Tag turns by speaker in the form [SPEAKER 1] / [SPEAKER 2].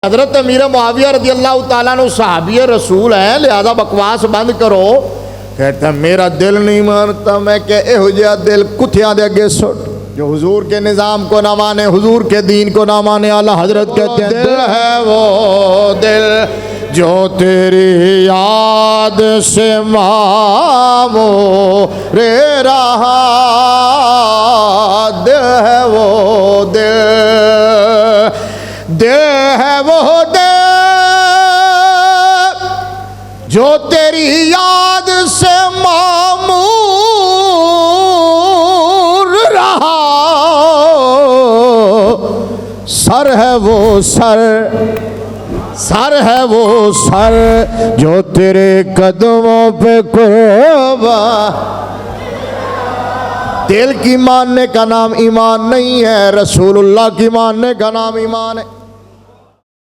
[SPEAKER 1] हजरत अमीर मुआविया रज़ी अल्लाह तआला अन्हु सहाबी रसूल है, लिहाजा बकवास बंद करो। कहता मेरा दिल नहीं मानता। मैं क्या एहो जिहा दिल कुत्तियां दे अगे सुट जो हुजूर के निज़ाम को ना माने, हुजूर के दीन को ना माने। आला हजरत कहते हैं दिल है वो दिल जो तेरी याद से मामो रे रहा, दिल है वो दिल, दिल है वो दिल जो तेरी याद से मामूर रहा, सर है वो सर, सर है वो सर जो तेरे कदमों पे कुर्बान। दिल की मानने का नाम ईमान नहीं है, रसूलुल्लाह की मानने का नाम ईमान है।